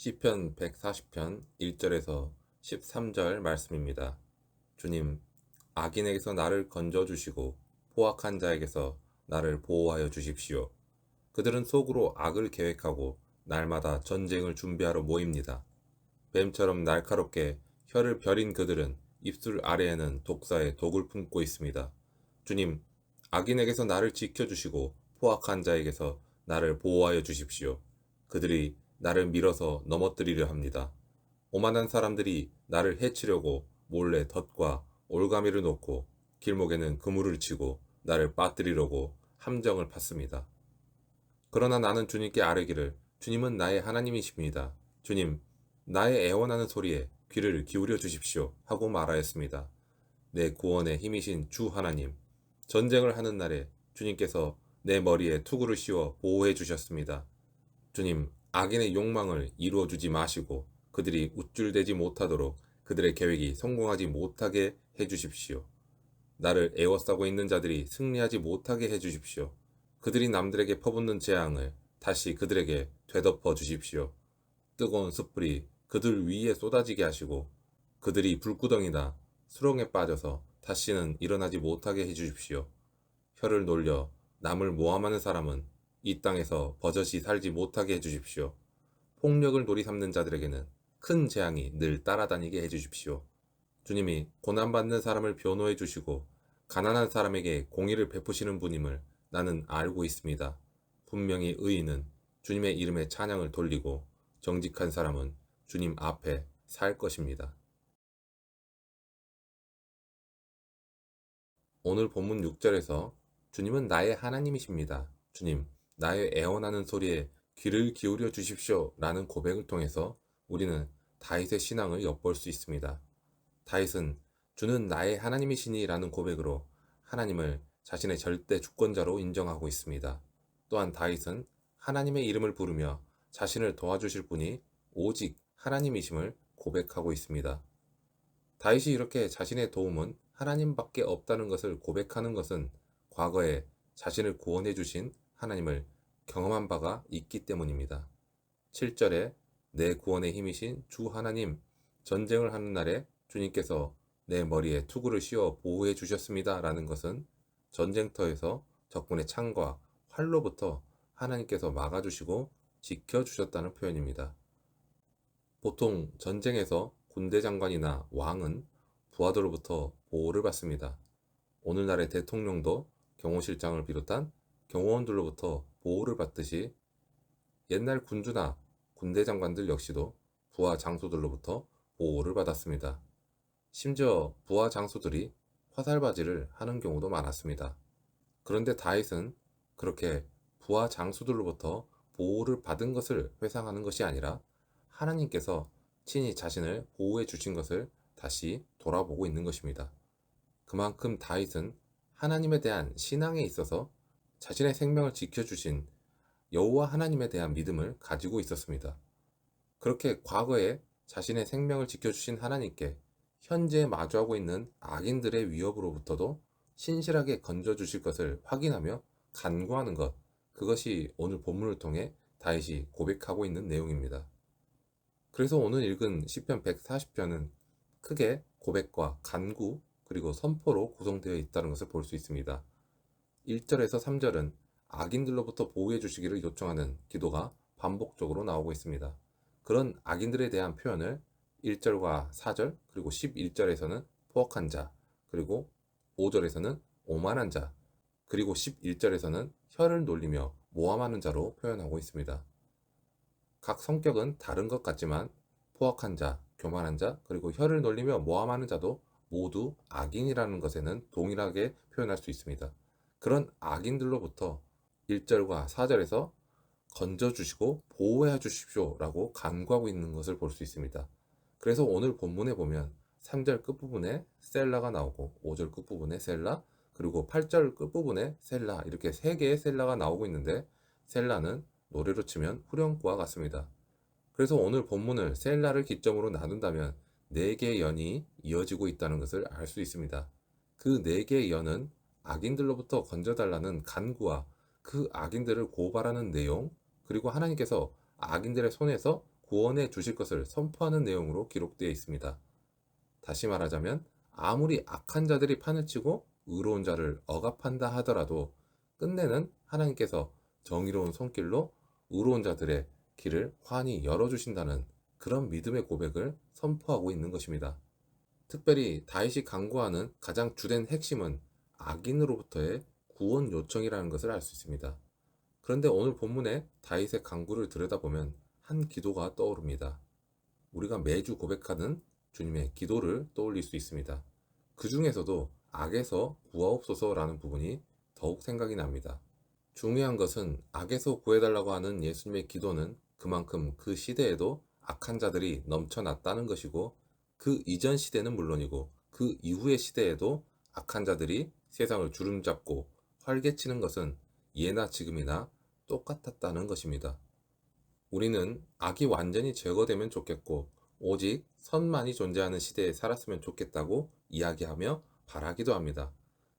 시편 140편 1절에서 13절 말씀입니다. 주님, 악인에게서 나를 건져 주시고 포악한 자에게서 나를 보호하여 주십시오. 그들은 속으로 악을 계획하고 날마다 전쟁을 준비하러 모입니다. 뱀처럼 날카롭게 혀를 벼린 그들은 입술 아래에는 독사의 독을 품고 있습니다. 주님, 악인에게서 나를 지켜주시고 포악한 자에게서 나를 보호하여 주십시오. 그들이 나를 밀어서 넘어뜨리려 합니다. 오만한 사람들이 나를 해치려고 몰래 덫과 올가미를 놓고 길목에는 그물을 치고 나를 빠뜨리려고 함정을 팠습니다. 그러나 나는 주님께 아뢰기를 주님은 나의 하나님이십니다. 주님, 나의 애원하는 소리에 귀를 기울여 주십시오 하고 말하였습니다. 내 구원의 힘이신 주 하나님, 전쟁을 하는 날에 주님께서 내 머리에 투구를 씌워 보호해 주셨습니다. 주님, 악인의 욕망을 이루어 주지 마시고 그들이 우쭐대지 못하도록 그들의 계획이 성공하지 못하게 해 주십시오. 나를 에워싸고 있는 자들이 승리하지 못하게 해 주십시오. 그들이 남들에게 퍼붓는 재앙을 다시 그들에게 되덮어 주십시오. 뜨거운 숯불이 그들 위에 쏟아지게 하시고 그들이 불구덩이나 수렁에 빠져서 다시는 일어나지 못하게 해 주십시오. 혀를 놀려 남을 모함하는 사람은 이 땅에서 버젓이 살지 못하게 해 주십시오. 폭력을 놀이 삼는 자들에게는 큰 재앙이 늘 따라다니게 해 주십시오. 주님이 고난받는 사람을 변호해 주시고 가난한 사람에게 공의를 베푸시는 분임을 나는 알고 있습니다. 분명히 의인은 주님의 이름에 찬양을 돌리고 정직한 사람은 주님 앞에 살 것입니다. 오늘 본문 6절에서 주님은 나의 하나님이십니다. 주님, 나의 애원하는 소리에 귀를 기울여 주십시오 라는 고백을 통해서 우리는 다윗의 신앙을 엿볼 수 있습니다. 다윗은 주는 나의 하나님이시니 라는 고백으로 하나님을 자신의 절대 주권자로 인정하고 있습니다. 또한 다윗은 하나님의 이름을 부르며 자신을 도와주실 분이 오직 하나님이심을 고백하고 있습니다. 다윗이 이렇게 자신의 도움은 하나님밖에 없다는 것을 고백하는 것은 과거에 자신을 구원해 주신 하나님을 경험한 바가 있기 때문입니다. 7절에 내 구원의 힘이신 주 하나님, 전쟁을 하는 날에 주님께서 내 머리에 투구를 씌워 보호해 주셨습니다. 라는 것은 전쟁터에서 적군의 창과 활로부터 하나님께서 막아주시고 지켜주셨다는 표현입니다. 보통 전쟁에서 군대 장관이나 왕은 부하들로부터 보호를 받습니다. 오늘날의 대통령도 경호실장을 비롯한 경호원들로부터 보호를 받듯이 옛날 군주나 군대 장관들 역시도 부하 장수들로부터 보호를 받았습니다. 심지어 부하 장수들이 화살바지를 하는 경우도 많았습니다. 그런데 다윗은 그렇게 부하 장수들로부터 보호를 받은 것을 회상하는 것이 아니라 하나님께서 친히 자신을 보호해 주신 것을 다시 돌아보고 있는 것입니다. 그만큼 다윗은 하나님에 대한 신앙에 있어서 자신의 생명을 지켜주신 여호와 하나님에 대한 믿음을 가지고 있었습니다. 그렇게 과거에 자신의 생명을 지켜주신 하나님께 현재 마주하고 있는 악인들의 위협으로부터도 신실하게 건져주실 것을 확인하며 간구하는 것, 그것이 오늘 본문을 통해 다윗이 고백하고 있는 내용입니다. 그래서 오늘 읽은 시편 140편은 크게 고백과 간구 그리고 선포로 구성되어 있다는 것을 볼 수 있습니다. 1절에서 3절은 악인들로부터 보호해 주시기를 요청하는 기도가 반복적으로 나오고 있습니다. 그런 악인들에 대한 표현을 1절과 4절 그리고 11절에서는 포악한 자, 그리고 5절에서는 오만한 자, 그리고 11절에서는 혀를 놀리며 모함하는 자로 표현하고 있습니다. 각 성격은 다른 것 같지만 포악한 자, 교만한 자, 그리고 혀를 놀리며 모함하는 자도 모두 악인이라는 것에는 동일하게 표현할 수 있습니다. 그런 악인들로부터 1절과 4절에서 건져주시고 보호해 주십시오 라고 간구하고 있는 것을 볼 수 있습니다. 그래서 오늘 본문에 보면 3절 끝부분에 셀라가 나오고 5절 끝부분에 셀라, 그리고 8절 끝부분에 셀라, 이렇게 3개의 셀라가 나오고 있는데 셀라는 노래로 치면 후렴구와 같습니다. 그래서 오늘 본문을 셀라를 기점으로 나눈다면 4개의 연이 이어지고 있다는 것을 알 수 있습니다. 그 4개의 연은 악인들로부터 건져달라는 간구와 그 악인들을 고발하는 내용, 그리고 하나님께서 악인들의 손에서 구원해 주실 것을 선포하는 내용으로 기록되어 있습니다. 다시 말하자면 아무리 악한 자들이 판을 치고 의로운 자를 억압한다 하더라도 끝내는 하나님께서 정의로운 손길로 의로운 자들의 길을 환히 열어주신다는 그런 믿음의 고백을 선포하고 있는 것입니다. 특별히 다윗이 간구하는 가장 주된 핵심은 악인으로부터의 구원 요청이라는 것을 알 수 있습니다. 그런데 오늘 본문에 다윗의 간구를 들여다보면 한 기도가 떠오릅니다. 우리가 매주 고백하는 주님의 기도를 떠올릴 수 있습니다. 그 중에서도 악에서 구하옵소서라는 부분이 더욱 생각이 납니다. 중요한 것은 악에서 구해달라고 하는 예수님의 기도는 그만큼 그 시대에도 악한 자들이 넘쳐났다는 것이고, 그 이전 시대는 물론이고 그 이후의 시대에도 악한 자들이 세상을 주름잡고 활개치는 것은 예나 지금이나 똑같았다는 것입니다. 우리는 악이 완전히 제거되면 좋겠고 오직 선만이 존재하는 시대에 살았으면 좋겠다고 이야기하며 바라기도 합니다.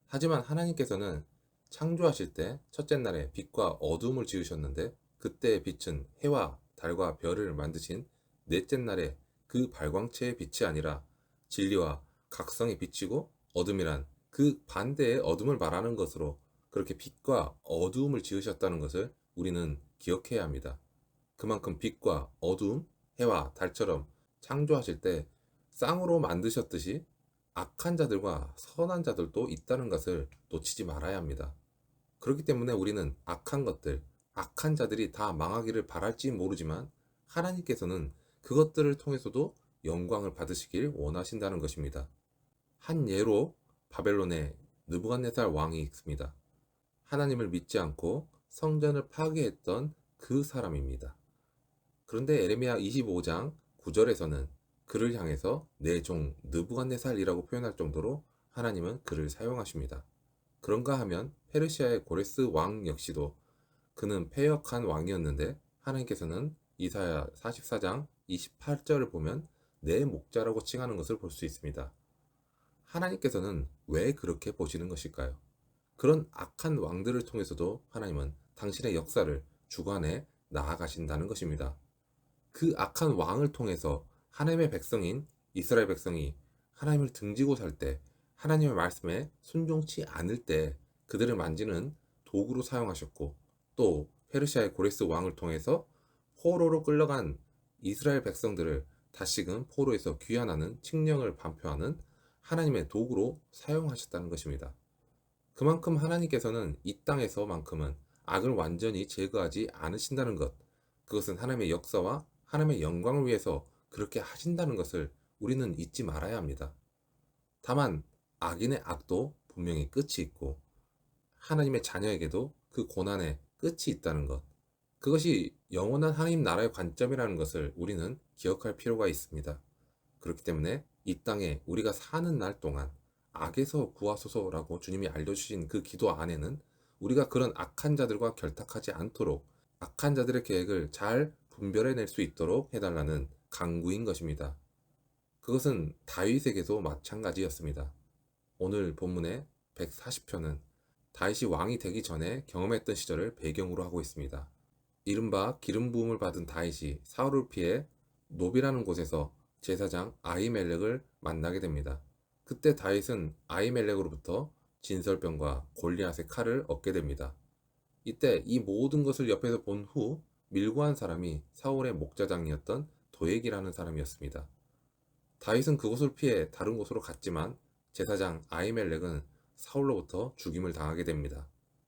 하지만 하나님께서는 창조하실 때 첫째 날에 빛과 어둠을 지으셨는데, 그때의 빛은 해와 달과 별을 만드신 넷째 날에 그 발광체의 빛이 아니라 진리와 각성의 빛이고, 어둠이란 그 반대의 어둠을 말하는 것으로 그렇게 빛과 어두움을 지으셨다는 것을 우리는 기억해야 합니다. 그만큼 빛과 어두움, 해와 달처럼 창조하실 때 쌍으로 만드셨듯이 악한 자들과 선한 자들도 있다는 것을 놓치지 말아야 합니다. 그렇기 때문에 우리는 악한 것들, 악한 자들이 다 망하기를 바랄지 모르지만 하나님께서는 그것들을 통해서도 영광을 받으시길 원하신다는 것입니다. 한 예로 바벨론의 느부갓네살 왕이 있습니다. 하나님을 믿지 않고 성전을 파괴했던 그 사람입니다. 그런데 에레미야 25장 9절에서는 그를 향해서 내 종 느부갓네살이라고 표현할 정도로 하나님은 그를 사용하십니다. 그런가 하면 페르시아의 고레스 왕 역시도 그는 패역한 왕이었는데 하나님께서는 이사야 44장 28절을 보면 내 목자라고 칭하는 것을 볼 수 있습니다. 하나님께서는 왜 그렇게 보시는 것일까요? 그런 악한 왕들을 통해서도 하나님은 당신의 역사를 주관해 나아가신다는 것입니다. 그 악한 왕을 통해서 하나님의 백성인 이스라엘 백성이 하나님을 등지고 살 때, 하나님의 말씀에 순종치 않을 때 그들을 만지는 도구로 사용하셨고, 또 페르시아의 고레스 왕을 통해서 포로로 끌려간 이스라엘 백성들을 다시금 포로에서 귀환하는 칙령을 반표하는 하나님의 도구로 사용하셨다는 것입니다. 그만큼 하나님께서는 이 땅에서만큼은 악을 완전히 제거하지 않으신다는 것, 그것은 하나님의 역사와 하나님의 영광을 위해서 그렇게 하신다는 것을 우리는 잊지 말아야 합니다. 다만 악인의 악도 분명히 끝이 있고 하나님의 자녀에게도 그 고난의 끝이 있다는 것, 그것이 영원한 하나님 나라의 관점이라는 것을 우리는 기억할 필요가 있습니다. 그렇기 때문에 이 땅에 우리가 사는 날 동안 악에서 구하소서라고 주님이 알려주신 그 기도 안에는 우리가 그런 악한 자들과 결탁하지 않도록 악한 자들의 계획을 잘 분별해낼 수 있도록 해달라는 간구인 것입니다. 그것은 다윗에게도 마찬가지였습니다. 오늘 본문의 140편은 다윗이 왕이 되기 전에 경험했던 시절을 배경으로 하고 있습니다. 이른바 기름 부음을 받은 다윗이 사울을 피해 노비라는 곳에서 제사장 아히멜렉을 만나게 됩니다. 그때 다윗은 아히멜렉으로부터 진설병과 골리앗의 칼을 얻게 됩니다. 이때 이 모든 것을 옆에서 본 후 밀고 한 사람이 사울의 목자장이었던 도액이라는 사람이었습니다. 다윗은 그곳을 피해 다른 곳으로 갔지만 제사장 아히멜렉은 사울로부터 죽임을 당하게 됩니다.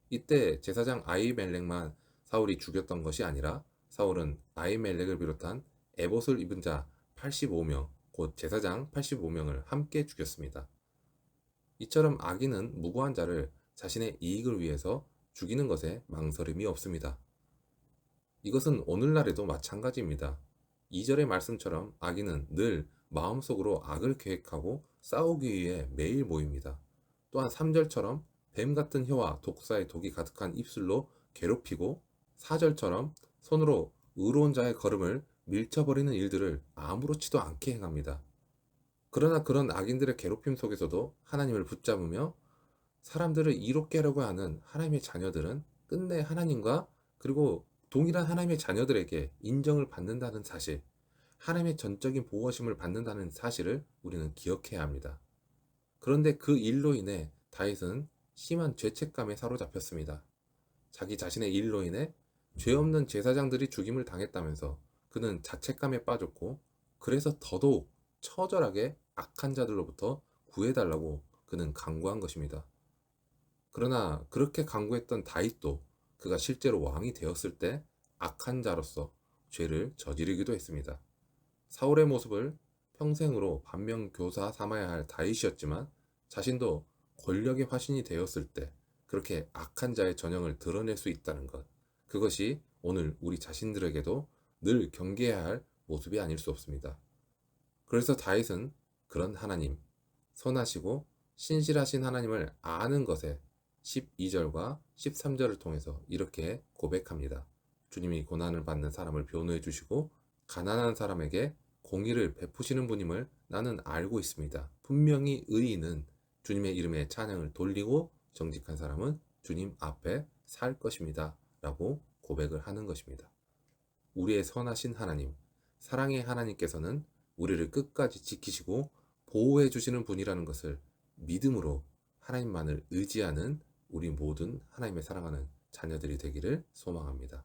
이때 제사장 아히멜렉만 사울이 죽였던 것이 아니라 사울은 아히멜렉을 비롯한 에봇을 입은 자 85명, 곧 제사장 85명을 함께 죽였습니다. 이처럼 악인은 무고한 자를 자신의 이익을 위해서 죽이는 것에 망설임이 없습니다. 이것은 오늘날에도 마찬가지입니다. 2절의 말씀처럼 악인은 늘 마음속으로 악을 계획하고 싸우기 위해 매일 모입니다. 또한 3절처럼 뱀 같은 혀와 독사의 독이 가득한 입술로 괴롭히고, 4절처럼 손으로 의로운 자의 걸음을 밀쳐버리는 일들을 아무렇지도 않게 행합니다. 그러나 그런 악인들의 괴롭힘 속에서도 하나님을 붙잡으며 사람들을 이롭게 하려고 하는 하나님의 자녀들은 끝내 하나님과 그리고 동일한 하나님의 자녀들에게 인정을 받는다는 사실, 하나님의 전적인 보호하심을 받는다는 사실을 우리는 기억해야 합니다. 그런데 그 일로 인해 다윗은 심한 죄책감에 사로잡혔습니다. 자기 자신의 일로 인해 죄 없는 제사장들이 죽임을 당했다면서 그는 자책감에 빠졌고, 그래서 더더욱 처절하게 악한 자들로부터 구해달라고 그는 간구한 것입니다. 그러나 그렇게 간구했던 다윗도 그가 실제로 왕이 되었을 때 악한 자로서 죄를 저지르기도 했습니다. 사울의 모습을 평생으로 반면교사 삼아야 할 다윗이었지만, 자신도 권력의 화신이 되었을 때 그렇게 악한 자의 전형을 드러낼 수 있다는 것, 그것이 오늘 우리 자신들에게도 늘 경계해야 할 모습이 아닐 수 없습니다. 그래서 다윗은 그런 하나님, 선하시고 신실하신 하나님을 아는 것에 12절과 13절을 통해서 이렇게 고백합니다. 주님이 고난을 받는 사람을 변호해 주시고 가난한 사람에게 공의를 베푸시는 분임을 나는 알고 있습니다. 분명히 의인은 주님의 이름에 찬양을 돌리고 정직한 사람은 주님 앞에 살 것입니다. 라고 고백을 하는 것입니다. 우리의 선하신 하나님, 사랑의 하나님께서는 우리를 끝까지 지키시고 보호해 주시는 분이라는 것을 믿음으로 하나님만을 의지하는 우리 모든 하나님의 사랑하는 자녀들이 되기를 소망합니다.